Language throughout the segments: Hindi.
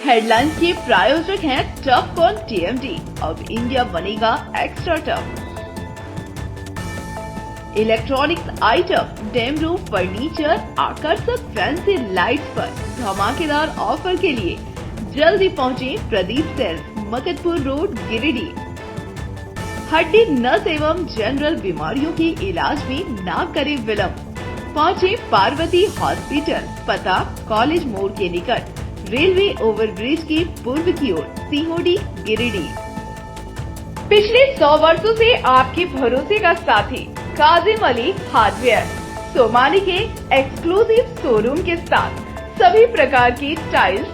हेडलाइंस के प्रायोजक हैं टफकॉन TMT। अब इंडिया बनेगा extra tough. Electronics item, dam roof furniture, आकर्षक फैंसी लाइट्स पर धमाकेदार ऑफर के लिए जल्दी पहुंचे प्रदीप सेल्स, मकतपुर रोड, गिरिडीह। हड्डी, नस एवं जनरल बीमारियों के इलाज में ना करे विलंब। पहुंचे पार्वती हॉस्पिटल, पता कॉलेज मोड़ के निकट, रेलवे ओवरब्रिज के पूर्व की ओर, सीहोडी, गिरिडीह। पिछले 100 वर्षों से आपके भरोसे का साथी काजिम अली हार्डवेयर, सोमानी के एक्सक्लूसिव शोरूम के साथ सभी प्रकार की टाइल्स,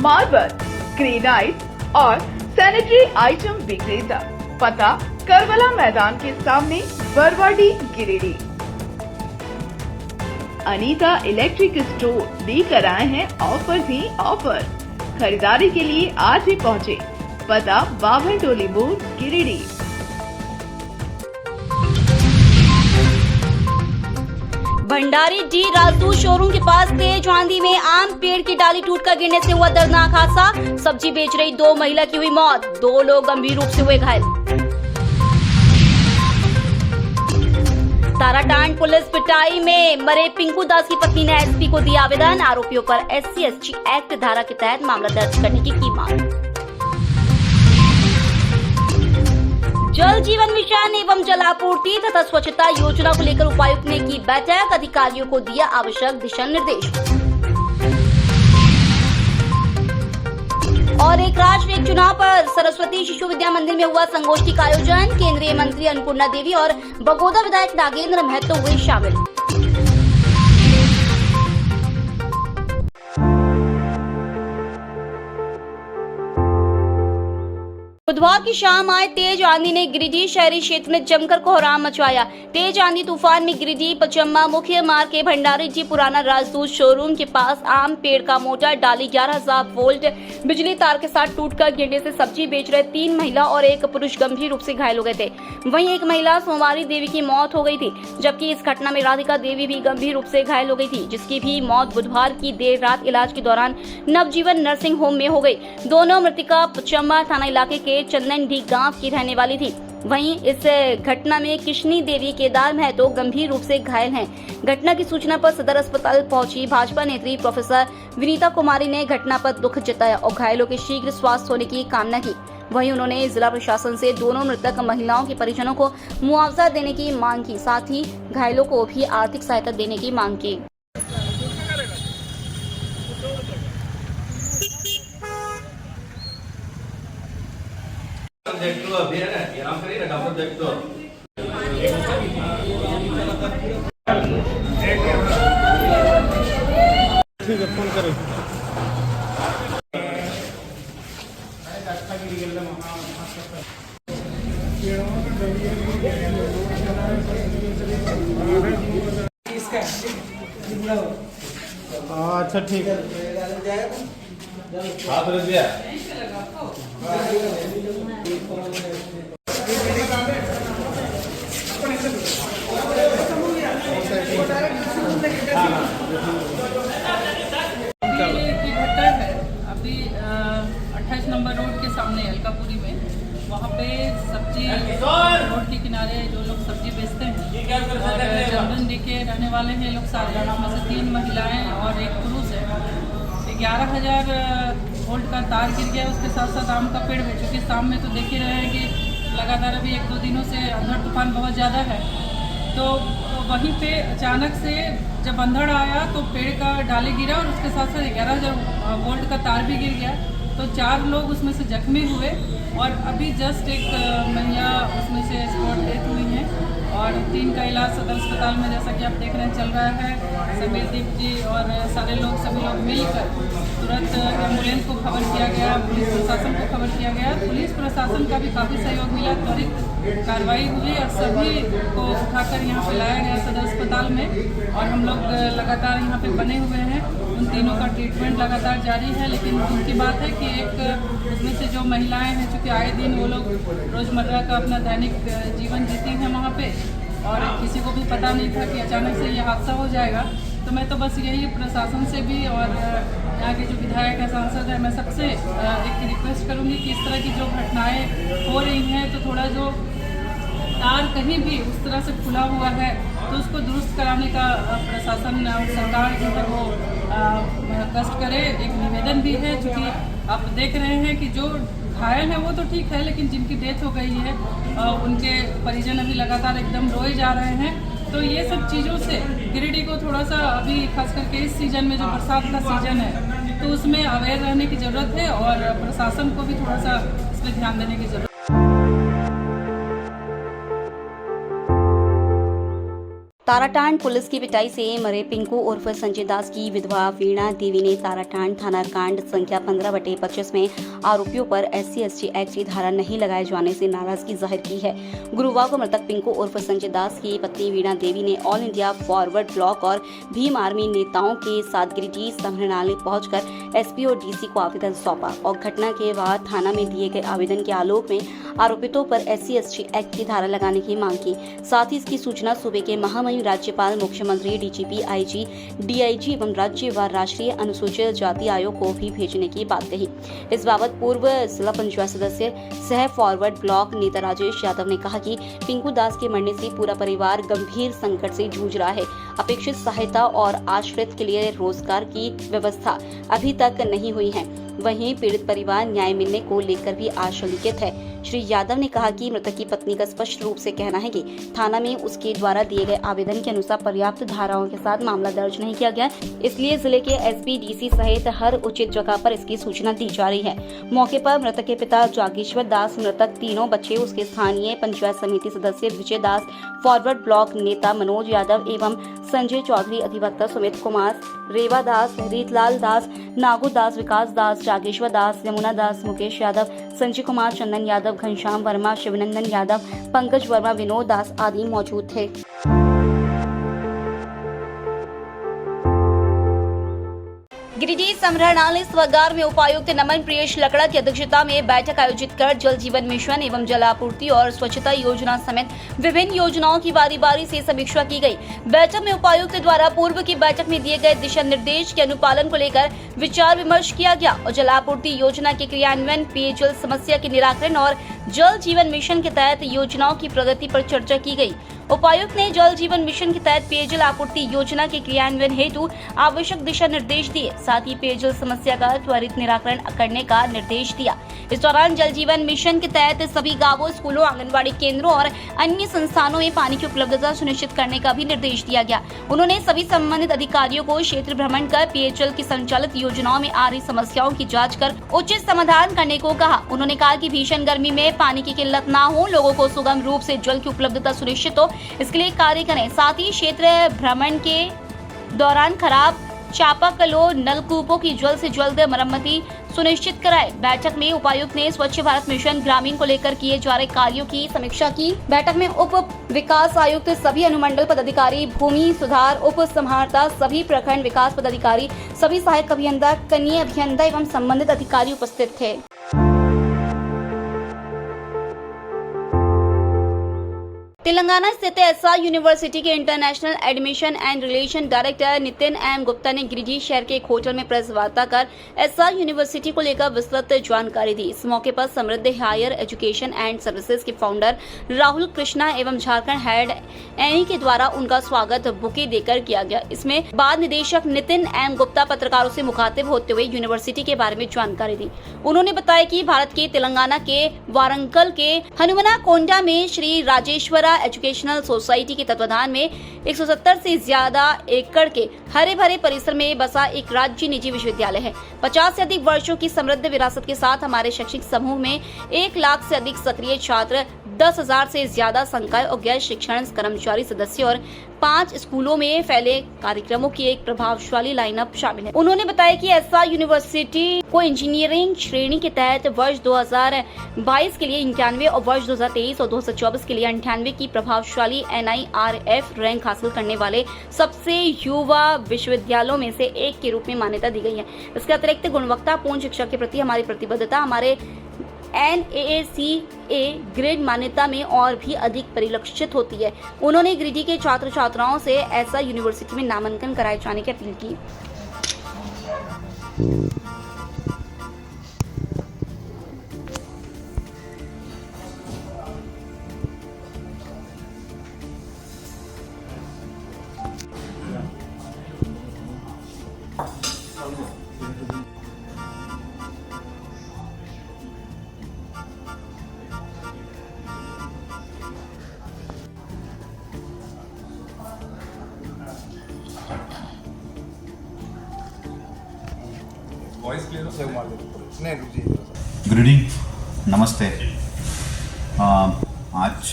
मार्बल, ग्रेनाइट और सैनिटरी आइटम विक्रेता। पता करबला मैदान के सामने, बरवाडी, गिरिडीह। अनीता इलेक्ट्रिक स्टोर लेकर आए हैं ऑफर ही ऑफर। खरीदारी के लिए आज ही पहुंचे, पता बाभन टोली मोड़, गिरिडीह। भंडारी डी राजदूत शोरूम के पास तेज आंधी में आम पेड़ की डाली टूटकर गिरने से हुआ दर्दनाक हादसा। सब्जी बेच रही 2 महिला की हुई मौत, 2 लोग गंभीर रूप से हुए घायल। ताराटांड पुलिस पिटाई में मरे पिंकू दास की पत्नी ने एसपी को दिया आवेदन। आरोपियों पर SC/ST एक्ट धारा के तहत मामला दर्ज करने की मांग। जल जीवन मिशन एवं जल आपूर्ति तथा स्वच्छता योजना को लेकर उपायुक्त ने की बैठक, अधिकारियों को दिया आवश्यक दिशा निर्देश। और एक राष्ट्र एक चुनाव पर सरस्वती शिशु विद्या मंदिर में हुआ संगोष्ठी का आयोजन। केंद्रीय मंत्री अन्नपूर्णा देवी और बगोदा विधायक नागेंद्र महतो हुए शामिल। बुधवार की शाम आए तेज आंधी ने गिरिडीह शहरी क्षेत्र में जमकर कोहराम मचाया। तेज आंधी तूफान में गिरिडीह पचम्मा मुख्य मार्ग के भंडारी जी पुराना राजदूत शोरूम के पास आम पेड़ का मोटा डाली 11,000 वोल्ट बिजली तार के साथ टूटकर गिरने से सब्जी बेच रहे 3 महिला और 1 पुरुष गंभीर रूप से घायल हो गए थे। वहीं एक महिला सोमवारी देवी की मौत हो गई थी, जबकि इस घटना में राधिका देवी भी गंभीर रूप से घायल हो गई थी, जिसकी भी मौत बुधवार की देर रात इलाज के दौरान नवजीवन नर्सिंग होम में हो गई। दोनों मृतका पचम्मा थाना इलाके के चंदनडी गांव की रहने वाली थी। वहीं इस घटना में किशनी देवी, केदार महतो गंभीर रूप से घायल हैं। घटना की सूचना पर सदर अस्पताल पहुंची भाजपा नेत्री प्रोफेसर विनीता कुमारी ने घटना पर दुख जताया और घायलों के शीघ्र स्वास्थ्य होने की कामना की। वहीं उन्होंने जिला प्रशासन से दोनों मृतक महिलाओं के परिजनों को मुआवजा देने की मांग की, साथ ही घायलों को भी आर्थिक सहायता देने की मांग की। देख लो अभी है ना, आराम करिए ना, डॉक्टर देख लो। ठीक है, फोन करो। अच्छा ठीक है, हाथ रख दिया। अभी 28 नंबर रोड के सामने अलकापुरी में, वहाँ पे सब्जी रोड के किनारे जो लोग सब्जी बेचते हैं और चंदनडी के रहने वाले हैं लोग सारे, उसमें से 3 महिलाएं और 1 पुरुष है। 11,000 वोल्ट का तार गिर गया, उसके साथ साथ आम का पेड़ है। चूँकि शाम में तो देख ही रहे हैं कि लगातार अभी 1-2 दिनों से अंधड़ तूफान बहुत ज़्यादा है, तो वहीं पे अचानक से जब अंधड़ आया तो पेड़ का डाली गिरा और उसके साथ साथ 11,000 वोल्ट का तार भी गिर गया। तो 4 लोग उसमें से जख्मी हुए और अभी जस्ट एक महिला उसमें से स्पॉट डेथ हुई है और 3 का इलाज सदर अस्पताल में, जैसा कि आप देख रहे हैं, चल रहा है। समीर दीप जी और सारे लोग, सभी लोग मिलकर तुरंत एम्बुलेंस को खबर किया गया, पुलिस प्रशासन को खबर किया गया। पुलिस प्रशासन का भी काफ़ी सहयोग मिला, त्वरित कार्रवाई हुई और सभी को उठाकर यहाँ पे लाया गया सदर अस्पताल में। और हम लोग लगातार यहाँ पे बने हुए हैं, उन तीनों का ट्रीटमेंट लगातार जारी है। लेकिन उनकी बात है कि एक उसमें से जो महिलाएं हैं, चूँकि आए दिन वो लोग रोज़मर्रा का अपना दैनिक जीवन जीती हैं वहाँ पे, और किसी को भी पता नहीं था कि अचानक से ये हादसा हो जाएगा। तो मैं तो बस यही प्रशासन से भी और यहाँ के जो विधायक हैं, सांसद हैं, मैं सबसे एक रिक्वेस्ट करूँगी कि इस तरह की जो घटनाएं हो रही हैं तो थोड़ा जो तार कहीं भी उस तरह से खुला हुआ है तो उसको दुरुस्त कराने का प्रशासन और सरकार जो है वो कष्ट करे। एक निवेदन भी है, चूँकि आप देख रहे हैं कि जो घायल हैं वो तो ठीक है, लेकिन जिनकी डेथ हो गई है उनके परिजन अभी लगातार एकदम रोए जा रहे हैं। तो ये सब चीज़ों से गिरिडीह को थोड़ा सा अभी खास करके इस सीजन में जो बरसात का सीजन है तो उसमें अवेयर रहने की ज़रूरत है और प्रशासन को भी थोड़ा सा इस पर ध्यान देने की ज़रूरत है। ताराटांड पुलिस की पिटाई से मरे पिंकू उर्फ संजय दास की विधवा वीणा देवी ने ताराटांड थाना कांड संख्या 15/25 में आरोपियों पर SC/ST एक्ट की धारा नहीं लगाए जाने से नाराजगी जाहिर की है। गुरुवार को मृतक पिंकू उर्फ संजय दास की पत्नी वीणा देवी ने ऑल इंडिया फॉरवर्ड ब्लॉक और भीम आर्मी नेताओं के साथ गिरिडीह संग्रहालय पहुंचकर SP और DC को आवेदन सौंपा और घटना के बाद थाना में दिए गए आवेदन के आलोक में आरोपितों पर SC/ST एक्ट की धारा लगाने की मांग की। साथ ही इसकी सूचना सूबे के महामहिम राज्यपाल, मुख्यमंत्री, DGP, IG, DIG एवं राज्य व राष्ट्रीय अनुसूचित जाति आयोग को भी भेजने की बात कही। इस बाबत पूर्व जिला पंचायत सदस्य सह फॉरवर्ड ब्लॉक नेता राजेश यादव ने कहा कि पिंकू दास के मरने से पूरा परिवार गंभीर संकट से जूझ रहा है। अपेक्षित सहायता और आश्रित के लिए रोजगार की व्यवस्था अभी तक नहीं हुई है। वहीं पीड़ित परिवार न्याय मिलने को लेकर भी आशंकित है। श्री यादव ने कहा कि मृतक की पत्नी का स्पष्ट रूप से कहना है कि थाना में उसके द्वारा दिए गए आवेदन के अनुसार पर्याप्त धाराओं के साथ मामला दर्ज नहीं किया गया, इसलिए जिले के SP, DC सहित हर उचित जगह पर इसकी सूचना दी जा रही है। मौके पर मृतक के पिता जागेश्वर दास, मृतक तीनों बच्चे, उसके स्थानीय पंचायत समिति सदस्य विजय दास, फॉरवर्ड ब्लॉक नेता मनोज यादव एवं संजय चौधरी, अधिवक्ता सुमित कुमार, रेवा दास, रीतलाल दास, नागू दास, विकास दास, जागेश्वर दास, यमुना दास, मुकेश यादव, संजय कुमार, चंदन यादव, घनश्याम वर्मा, शिवनंदन यादव, पंकज वर्मा, विनोद दास आदि मौजूद थे। गिरिडीह संग्रहालय सभागार में उपायुक्त नमन प्रियेश लकड़ा की अध्यक्षता में बैठक आयोजित कर जल जीवन मिशन एवं जलापूर्ति और स्वच्छता योजना समेत विभिन्न योजनाओं की बारी-बारी से समीक्षा की गई। बैठक में उपायुक्त द्वारा पूर्व की बैठक में दिए गए दिशा निर्देश के अनुपालन को लेकर विचार विमर्श किया गया और जलापूर्ति योजना के क्रियान्वयन, पेयजल समस्या के निराकरण और जल जीवन मिशन के तहत योजनाओं की प्रगति पर चर्चा की गई। उपायुक्त ने जल जीवन मिशन के तहत पेयजल आपूर्ति योजना के क्रियान्वयन हेतु आवश्यक दिशा निर्देश दिए, साथ ही पेयजल समस्या का त्वरित निराकरण करने का निर्देश दिया। इस दौरान जल जीवन मिशन के तहत सभी गांवों, स्कूलों, आंगनबाड़ी केंद्रों और अन्य संस्थानों में पानी की उपलब्धता सुनिश्चित करने का भी निर्देश दिया गया। उन्होंने सभी संबंधित अधिकारियों को क्षेत्र भ्रमण कर पेयजल की संचालित योजनाओं में आ रही समस्याओं की जाँच कर उचित समाधान करने को कहा। उन्होंने कहा कि भीषण गर्मी में पानी की किल्लत न हो, लोगों को सुगम रूप से जल की उपलब्धता सुनिश्चित हो, इसके लिए कार्य करें। साथ ही क्षेत्र भ्रमण के दौरान खराब चापाकलों, नलकूपों की जल्द से जल्द मरम्मती सुनिश्चित कराए। बैठक में उपायुक्त ने स्वच्छ भारत मिशन ग्रामीण को लेकर किए जा रहे कार्यों की समीक्षा की। बैठक में उप विकास आयुक्त, सभी अनुमंडल पदाधिकारी, भूमि सुधार उप समाहर्ता, सभी प्रखंड विकास पदाधिकारी, सभी सहायक अभियंता, कनीय अभियंता एवं संबंधित अधिकारी उपस्थित थे। तेलंगाना स्थित SR यूनिवर्सिटी के international admission and relation director Nitin M Gupta ने गिरिडीह शहर के एक होटल में प्रेस वार्ता कर SR यूनिवर्सिटी को लेकर विस्तृत जानकारी दी। इस मौके पर समृद्ध हायर एजुकेशन एंड सर्विसेज के फाउंडर राहुल कृष्णा एवं झारखंड हेड एनी के द्वारा उनका स्वागत बुके देकर किया गया। इसमें बाद निदेशक नितिन M गुप्ता पत्रकारों से मुखातिब होते हुए यूनिवर्सिटी के बारे में जानकारी दी। उन्होंने बताया कि भारत के तेलंगाना के वारंगल के हनुमनाकोंडा में श्री राजेश्वरा एजुकेशनल सोसाइटी के तत्वाधान में 170 से ज्यादा एकड़ के हरे भरे परिसर में बसा एक राज्य निजी विश्वविद्यालय है। 50 से अधिक वर्षों की समृद्ध विरासत के साथ हमारे शैक्षिक समूह में 1 लाख से अधिक सक्रिय छात्र, 10,000 से ज्यादा संकाय और गैर शिक्षण कर्मचारी सदस्य और 5 स्कूलों में फैले कार्यक्रमों की एक प्रभावशाली लाइनअप शामिल है। उन्होंने बताया कि SR यूनिवर्सिटी को इंजीनियरिंग श्रेणी के तहत वर्ष 2022 के लिए 91 और वर्ष 2023 और 2024 के लिए 98 की प्रभावशाली NIRF रैंक हासिल करने वाले सबसे युवा विश्वविद्यालयों में से एक के रूप में मान्यता दी गई है। इसके अतिरिक्त गुणवत्तापूर्ण शिक्षा के प्रति हमारी प्रतिबद्धता हमारे NAACA ग्रेड मान्यता में और भी अधिक परिलक्षित होती है। उन्होंने गिरिडीह के छात्र छात्राओं से ऐसा यूनिवर्सिटी में नामांकन कराए जाने की अपील की। ग्रीडिंग, नमस्ते। आज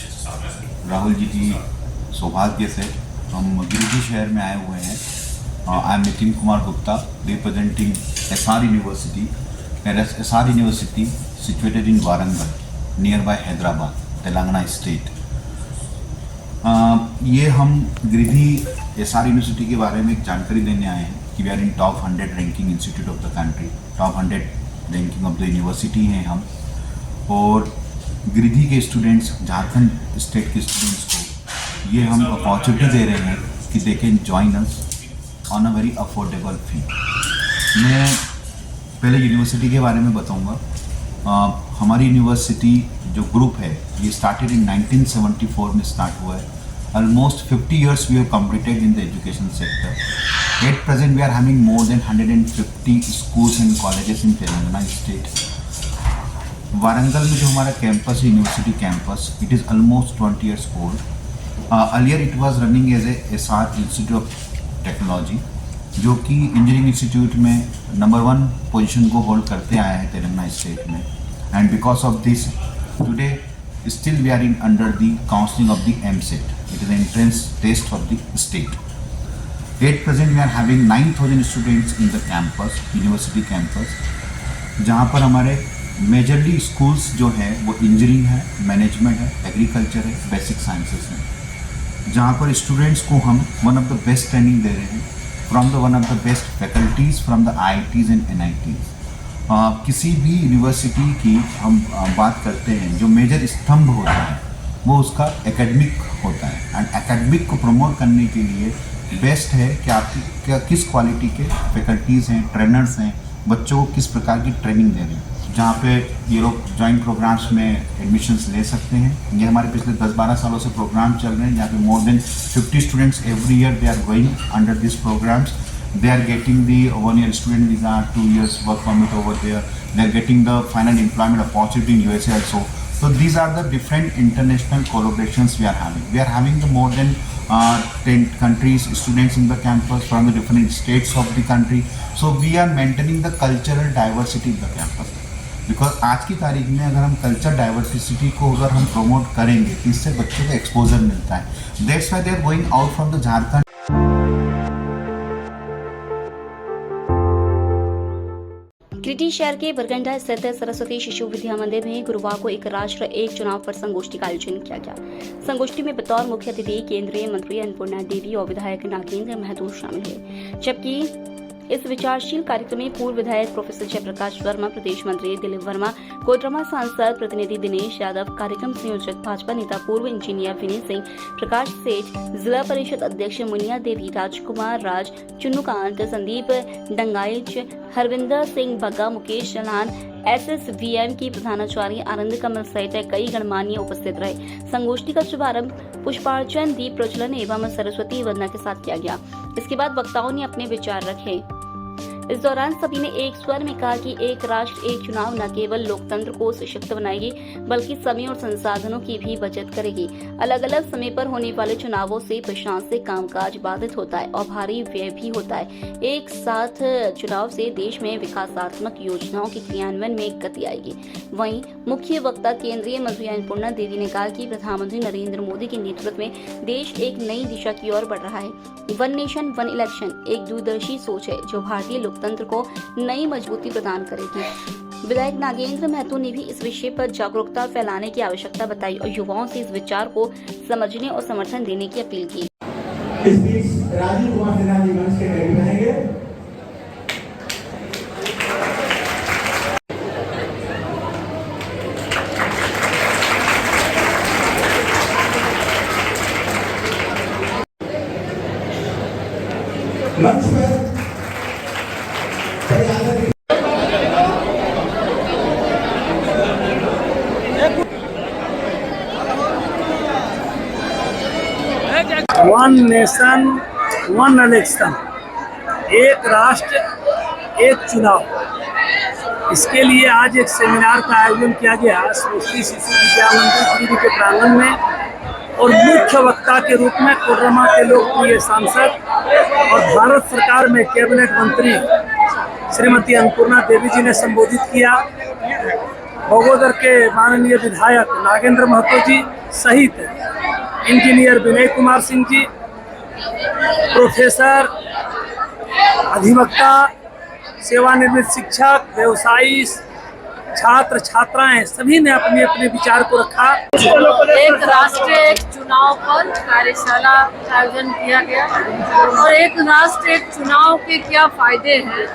राहुल जी की सौभाग्य से हम गिरिडीह शहर में आए हुए हैं। I am Nitin Kumar Gupta, representing SR university. SR university situated in Warangal, near by Hyderabad, Telangana state. ये हम गिरिडीह SR यूनिवर्सिटी के बारे में एक जानकारी देने आए हैं कि we are in top 100 ranking institute of the country, top 100 ranking of the university हैं हम। और गिरिडीह के स्टूडेंट्स, झारखंड स्टेट के स्टूडेंट्स को ये हम अपॉर्चुनिटी दे रहे हैं कि they can join us on a very affordable fee. मैं पहले यूनिवर्सिटी के बारे में बताऊंगा। हमारी यूनिवर्सिटी जो ग्रुप है ये स्टार्टेड इन 1974 में स्टार्ट हुआ है। Almost 50 years we have completed in the education sector. At present we are having more than 150 schools and colleges in Telangana state. Warangal में जो हमारा कैंपस है, university campus, it is almost 20 years old. Earlier it was running as a SR Institute of Technology, जो कि इंजीनियरिंग इंस्टीट्यूट में नंबर 1 पोजीशन को होल्ड करते आया है तेलंगाना स्टेट में। And because of this today still we are in under the counseling of the MSET. It is an entrance test of the state. At present we are having 9,000 students in the campus, university campus, जहाँ पर हमारे मेजरली स्कूल्स जो हैं वो इंजीनियरिंग है, मैनेजमेंट है, एग्रीकल्चर है, बेसिक साइंसेस हैं, जहाँ पर स्टूडेंट्स को हम one of the best training दे रहे हैं from the one of the best faculties from the IITs and NITs। किसी भी यूनिवर्सिटी की हम बात करते हैं, जो मेजर स्तंभ होता है वो उसका एकेडमिक होता है। एंड एकेडमिक को प्रमोट करने के लिए बेस्ट है कि आपकी किस क्वालिटी के फैकल्टीज़ हैं, ट्रेनर्स हैं, बच्चों को किस प्रकार की ट्रेनिंग दे रहे हैं, जहाँ पे ये लोग जॉइंट प्रोग्राम्स में एडमिशंस ले सकते हैं। ये हमारे पिछले 10-12 सालों से प्रोग्राम चल रहे हैं, जहाँ पे more than 50 students every year they are going under this programmes. They are getting the 1-year student visa, 2 years work permit over there. They are getting the final employment opportunity in USA also. So these are the different international collaborations we are having. We are having the more than 10 countries students in the campus from the different states of the country. So we are maintaining the cultural diversity in the campus. Because आज की तारीख में अगर हम कल्चर डाइवर्सिटी को अगर हम प्रमोट करेंगे तो इससे बच्चों को एक्सपोजर मिलता है। That's why they are going out from the Jharkhand. Giridih शहर के बरगंडा स्थित सरस्वती शिशु विद्या मंदिर में गुरुवार को एक राष्ट्र एक चुनाव पर संगोष्ठी का आयोजन किया गया। संगोष्ठी में बतौर मुख्य अतिथि केंद्रीय मंत्री अन्नपूर्णा देवी और विधायक नागेंद्र महतो शामिल हुए, जबकि इस विचारशील कार्यक्रम में पूर्व विधायक प्रोफेसर जयप्रकाश वर्मा, प्रदेश मंत्री दिलीप वर्मा, कोडरमा सांसद प्रतिनिधि दिनेश यादव, कार्यक्रम संयोजक भाजपा नेता पूर्व इंजीनियर विनय सिंह, प्रकाश सेठ, जिला परिषद अध्यक्ष मुनिया देवी, राजकुमार राज, चुन्नूकांत, संदीप डंगाइच, हरविंदर सिंह बग्गा, मुकेश चौहान, SSVM की प्रधानाचार्य आनंद कमल सहित कई गणमान्य उपस्थित रहे। संगोष्ठी का शुभारंभ पुष्पार्चन, दीप प्रज्वलन एवं सरस्वती वंदना के साथ किया गया। इसके बाद वक्ताओं ने अपने विचार रखे। इस दौरान सभी ने एक स्वर में कहा कि एक राष्ट्र एक चुनाव न केवल लोकतंत्र को सशक्त बनाएगी बल्कि समय और संसाधनों की भी बचत करेगी। अलग अलग समय पर होने वाले चुनावों से प्रशासनिक कामकाज बाधित होता है और भारी व्यय भी होता है। एक साथ चुनाव से देश में विकासात्मक योजनाओं के क्रियान्वयन में गति आएगी। वहीं मुख्य वक्ता केंद्रीय मंत्री अन्नपूर्णा देवी ने कहा कि प्रधानमंत्री नरेंद्र मोदी के नेतृत्व में देश एक नई दिशा की ओर बढ़ रहा है। वन नेशन वन इलेक्शन एक दूरदर्शी सोच है जो भारतीय लोकतंत्र को नई मजबूती प्रदान करेगी। विधायक नागेंद्र महतो ने भी इस विषय पर जागरूकता फैलाने की आवश्यकता बताई और युवाओं से इस विचार को समझने और समर्थन देने की अपील की। इस बीच राजीव कुमार सिन्हा जी मंच के करीब रहेंगे। पर बड़े आदर के वन नेशन वन इलेक्शन, एक राष्ट्र एक चुनाव, इसके लिए आज एक सेमिनार का आयोजन किया गया सरस्वती शिशु विद्या मंदिर गिरिडीह के प्रांगण में। और मुख्य वक्ता के रूप में कोडरमा के लोकप्रिय सांसद और भारत सरकार में कैबिनेट मंत्री श्रीमती अन्नपूर्णा देवी जी ने संबोधित किया। बगोदर के माननीय विधायक नागेंद्र महतो जी सहित इंजीनियर विनय कुमार सिंह जी, प्रोफेसर, अधिवक्ता, सेवानिवृत्त शिक्षक, व्यवसायी, छात्र छात्राएं सभी ने अपने अपने विचार को रखा। एक राष्ट्र एक चुनाव पर कार्यशाला का आयोजन किया गया और एक राष्ट्र एक चुनाव के क्या फायदे हैं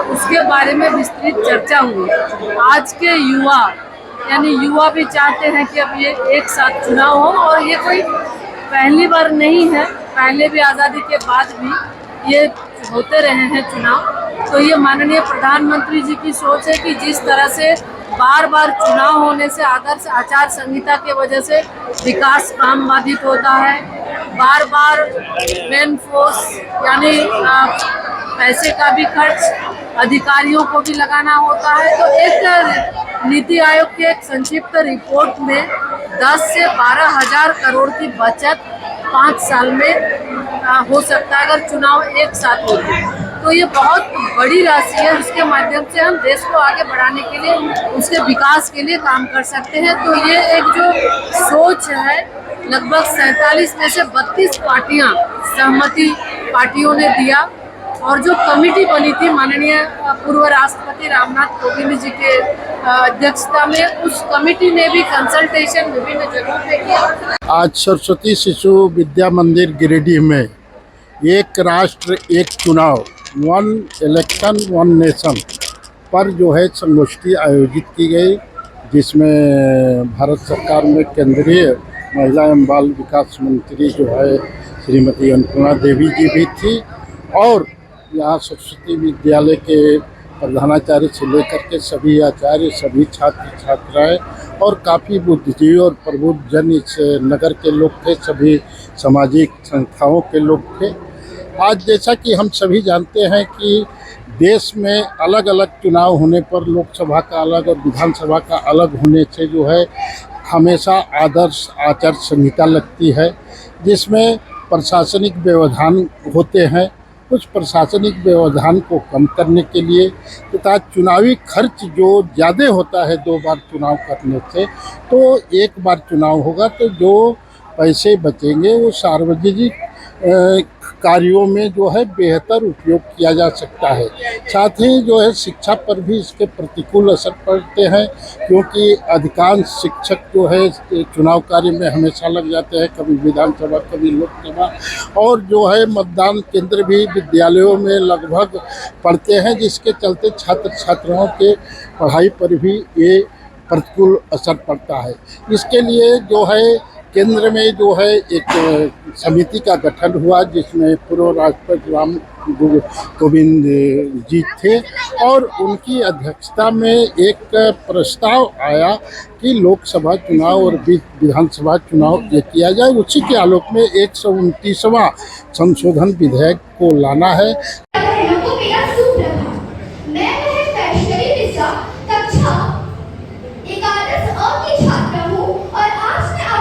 उसके बारे में विस्तृत चर्चा हुई। आज के युवा भी चाहते हैं कि अब ये एक साथ चुनाव हो, और ये कोई पहली बार नहीं है, पहले भी आज़ादी के बाद भी ये होते रहे हैं चुनाव। तो ये माननीय प्रधानमंत्री जी की सोच है कि जिस तरह से बार बार चुनाव होने से आदर्श आचार संहिता के वजह से विकास काम बाधित होता है, बार बार मैन फोर्स यानी पैसे का भी खर्च अधिकारियों को भी लगाना होता है। तो एक नीति आयोग की एक संक्षिप्त रिपोर्ट में 10 से 12 हजार करोड़ की बचत 5 साल में हो सकता है अगर चुनाव एक साथ होते। तो ये बहुत बड़ी राशि है, उसके माध्यम से हम देश को आगे बढ़ाने के लिए, उसके विकास के लिए काम कर सकते हैं। तो ये एक जो सोच है, लगभग 47 में से 32 पार्टियां सहमति पार्टियों ने दिया, और जो कमेटी बनी थी माननीय पूर्व राष्ट्रपति रामनाथ कोविंद जी के अध्यक्षता में, उस कमेटी ने भी कंसल्टेशन विभिन्न जगहों पे किया। आज सरस्वती शिशु विद्या मंदिर गिरिडीह में एक राष्ट्र एक चुनाव, वन इलेक्शन वन नेशन पर जो है संगोष्ठी आयोजित की गई, जिसमें भारत सरकार में केंद्रीय महिला एवं बाल विकास मंत्री जो है श्रीमती अन्नपूर्णा देवी जी भी थी, और यहाँ सरस्वती विद्यालय के प्रधानाचार्य से लेकर के सभी आचार्य, सभी छात्र छात्राएं और काफ़ी बुद्धिजीवी और प्रबुद्ध जन इस नगर के लोग थे, सभी सामाजिक संस्थाओं के लोग थे। आज जैसा कि हम सभी जानते हैं कि देश में अलग अलग चुनाव होने पर लोकसभा का अलग और विधानसभा का अलग होने से जो है हमेशा आदर्श आचार संहिता लगती है, जिसमें प्रशासनिक व्यवधान होते हैं। कुछ प्रशासनिक व्यवधान को कम करने के लिए तथा चुनावी खर्च जो ज़्यादा होता है 2 बार चुनाव करने से, तो एक बार चुनाव होगा तो जो पैसे बचेंगे वो सार्वजनिक कार्यों में जो है बेहतर उपयोग किया जा सकता है। साथ ही जो है शिक्षा पर भी इसके प्रतिकूल असर पड़ते हैं, क्योंकि अधिकांश शिक्षक जो है चुनाव कार्य में हमेशा लग जाते हैं, कभी विधानसभा कभी लोकसभा, और जो है मतदान केंद्र भी विद्यालयों में लगभग पड़ते हैं, जिसके चलते छात्र छात्राओं के पढ़ाई पर भी ये प्रतिकूल असर पड़ता है। इसके लिए जो है केंद्र में जो है एक समिति का गठन हुआ, जिसमें पूर्व राष्ट्रपति रामनाथ कोविंद जी थे, और उनकी अध्यक्षता में एक प्रस्ताव आया कि लोकसभा चुनाव और विधानसभा चुनाव ये किया जाए। उसी के आलोक में 129वां संशोधन विधेयक को लाना है।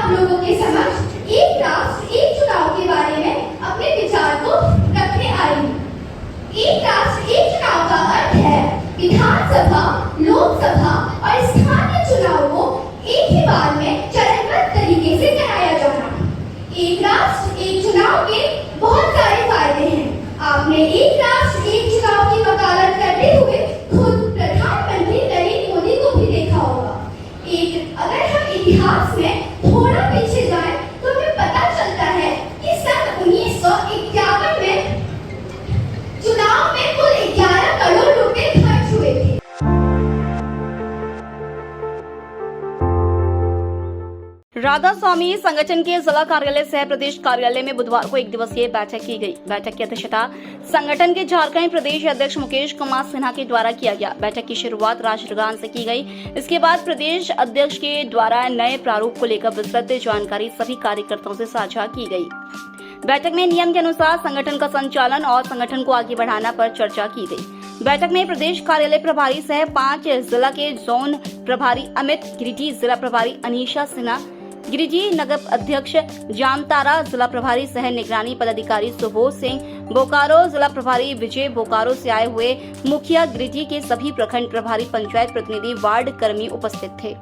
लोगों के समक्ष एक राष्ट्र एक चुनाव के बारे में अपने विचार को रखने आई हूँ। एक राष्ट्र एक चुनाव का अर्थ है विधानसभा, लोकसभा और स्थानीय चुनाव को एक ही बार में चरणबद्ध तरीके से कराया जाना। एक राष्ट्र एक चुनाव के बहुत सारे फायदे हैं। आपने एक राष्ट्र एक चुनाव की वकालत करते हुए खुद प्रधानमंत्री नरेंद्र मोदी को भी देखा होगा। अगर हम इतिहास में थोड़ा पीछे जाएं तो हमें पता चलता है कि सन 1951 में चुनाव में कुल 11 करोड़ रुपए खर्च हुए थे। राधा स्वामी संगठन के जिला कार्यालय सह प्रदेश कार्यालय में बुधवार को एक दिवसीय बैठक की गई। बैठक की अध्यक्षता संगठन के झारखंड प्रदेश अध्यक्ष मुकेश कुमार सिन्हा के द्वारा किया गया। बैठक की शुरुआत राष्ट्रगान से की गई। इसके बाद प्रदेश अध्यक्ष के द्वारा नए प्रारूप को लेकर विस्तृत जानकारी सभी कार्यकर्ताओं से साझा की गई। बैठक में नियम के अनुसार संगठन का संचालन और संगठन को आगे बढ़ाना पर चर्चा की गई। बैठक में प्रदेश कार्यालय प्रभारी सह 5 जिला के जोन प्रभारी अमित, गिरिडीह जिला प्रभारी अनीशा सिन्हा, गिरिडीह नगर अध्यक्ष जामतारा, जिला प्रभारी सह निगरानी पदाधिकारी सुबोध सिंह, बोकारो जिला प्रभारी विजय, बोकारो से आए हुए मुखिया, गिरिडीह के सभी प्रखंड प्रभारी, पंचायत प्रतिनिधि, वार्ड कर्मी उपस्थित थे।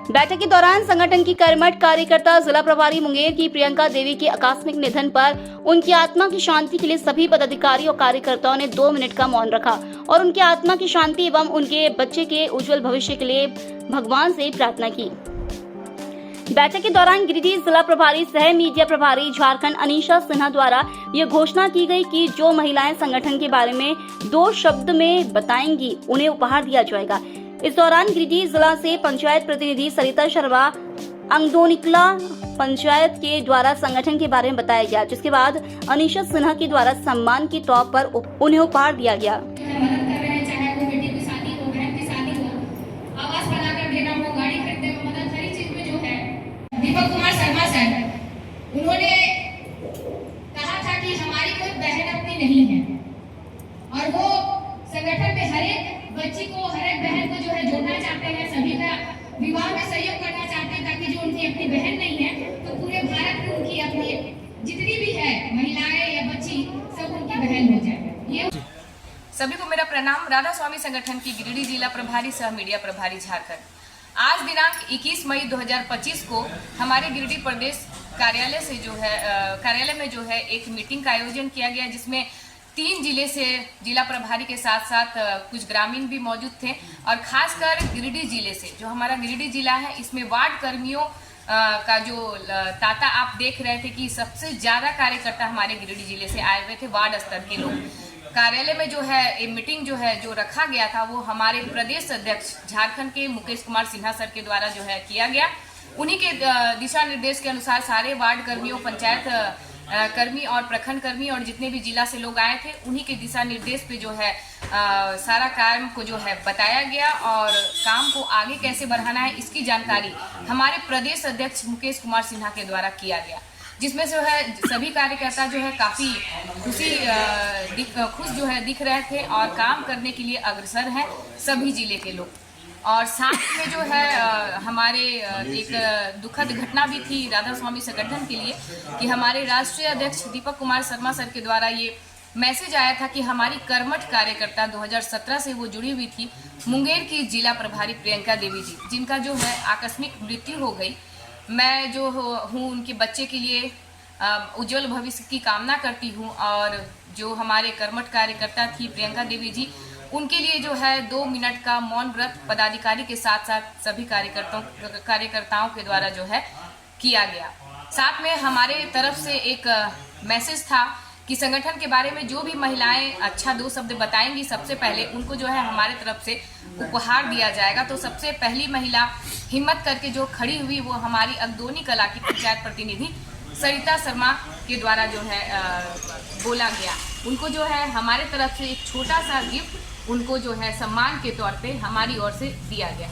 बैठक के दौरान संगठन की कर्मठ कार्यकर्ता जिला प्रभारी मुंगेर की प्रियंका देवी के आकस्मिक निधन पर उनकी आत्मा की शांति के लिए सभी पदाधिकारी और कार्यकर्ताओं ने 2 मिनट का मौन रखा और उनकी आत्मा की शांति एवं उनके बच्चे के उज्जवल भविष्य के लिए भगवान से प्रार्थना की। बैठक के दौरान गिरिडीह जिला प्रभारी सह मीडिया प्रभारी झारखंड अनीशा सिन्हा द्वारा ये घोषणा की गई कि जो महिलाएं संगठन के बारे में 2 शब्द में बताएंगी उन्हें उपहार दिया जाएगा। इस दौरान गिरिडीह जिला से पंचायत प्रतिनिधि सरिता शर्मा अंगदोनिकला पंचायत के द्वारा संगठन के बारे में बताया गया, जिसके बाद अनीशा सिन्हा के द्वारा सम्मान के तौर पर उन्हें उपहार दिया गया। दीपक कुमार शर्मा सर, उन्होंने कहा था कि हमारी कोई बहन अपनी नहीं है और वो संगठन में हर एक बच्ची को, हर एक बहन को जो है जोड़ना चाहते हैं, सभी का विवाह में सहयोग करना चाहते हैं ताकि जो उनकी अपनी बहन नहीं है तो पूरे भारत में उनकी अपनी जितनी भी है महिलाएं या बच्ची सब उनकी बहन हो जाए। ये सभी को मेरा प्रणाम। राधा स्वामी संगठन की गिरिडीह जिला प्रभारी सह मीडिया प्रभारी झारखंड। आज दिनांक 21 मई 2025 को हमारे गिरिडीह प्रदेश कार्यालय से जो है कार्यालय में जो है एक मीटिंग का आयोजन किया गया, जिसमें 3 जिले से जिला प्रभारी के साथ साथ कुछ ग्रामीण भी मौजूद थे और खासकर गिरिडीह जिले से, जो हमारा गिरिडीह जिला है, इसमें वार्ड कर्मियों का जो तांता आप देख रहे थे कि सबसे ज़्यादा कार्यकर्ता हमारे गिरिडीह जिले से आए हुए थे, वार्ड स्तर के लोग। कार्यालय में जो है ये मीटिंग जो है जो रखा गया था वो हमारे प्रदेश अध्यक्ष झारखंड के मुकेश कुमार सिन्हा सर के द्वारा जो है किया गया। उन्हीं के दिशा निर्देश के अनुसार सारे वार्ड कर्मियों, पंचायत कर्मी और प्रखंड कर्मी और जितने भी जिला से लोग आए थे, उन्हीं के दिशा निर्देश पे जो है सारा काम को जो है बताया गया और काम को आगे कैसे बढ़ाना है इसकी जानकारी हमारे प्रदेश अध्यक्ष मुकेश कुमार सिन्हा के द्वारा किया गया, जिसमें जो है सभी कार्यकर्ता जो है काफ़ी खुश जो है दिख रहे थे और काम करने के लिए अग्रसर हैं सभी जिले के लोग। और साथ में जो है हमारे एक दुखद घटना भी थी राधा स्वामी संगठन के लिए कि हमारे राष्ट्रीय अध्यक्ष दीपक कुमार शर्मा सर के द्वारा ये मैसेज आया था कि हमारी कर्मठ कार्यकर्ता 2017 से वो जुड़ी हुई थी मुंगेर की जिला प्रभारी प्रियंका देवी जी, जिनका जो है आकस्मिक मृत्यु हो गई। मैं जो हूँ उनके बच्चे के लिए उज्जवल भविष्य की कामना करती हूँ और जो हमारे कर्मठ कार्यकर्ता थी प्रियंका देवी जी, उनके लिए जो है 2 मिनट का मौन व्रत पदाधिकारी के साथ साथ सभी कार्यकर्ताओं के द्वारा जो है किया गया। साथ में हमारे तरफ से एक मैसेज था कि संगठन के बारे में जो भी महिलाएं अच्छा 2 शब्द बताएंगी, सबसे पहले उनको जो है हमारे तरफ से उपहार दिया जाएगा। तो सबसे पहली महिला हिम्मत करके जो खड़ी हुई वो हमारी अगदोनी कला की पंचायत प्रतिनिधि सरिता शर्मा के द्वारा जो है बोला गया। उनको जो है हमारे तरफ से एक छोटा सा गिफ्ट उनको जो है सम्मान के तौर पे हमारी ओर से दिया गया।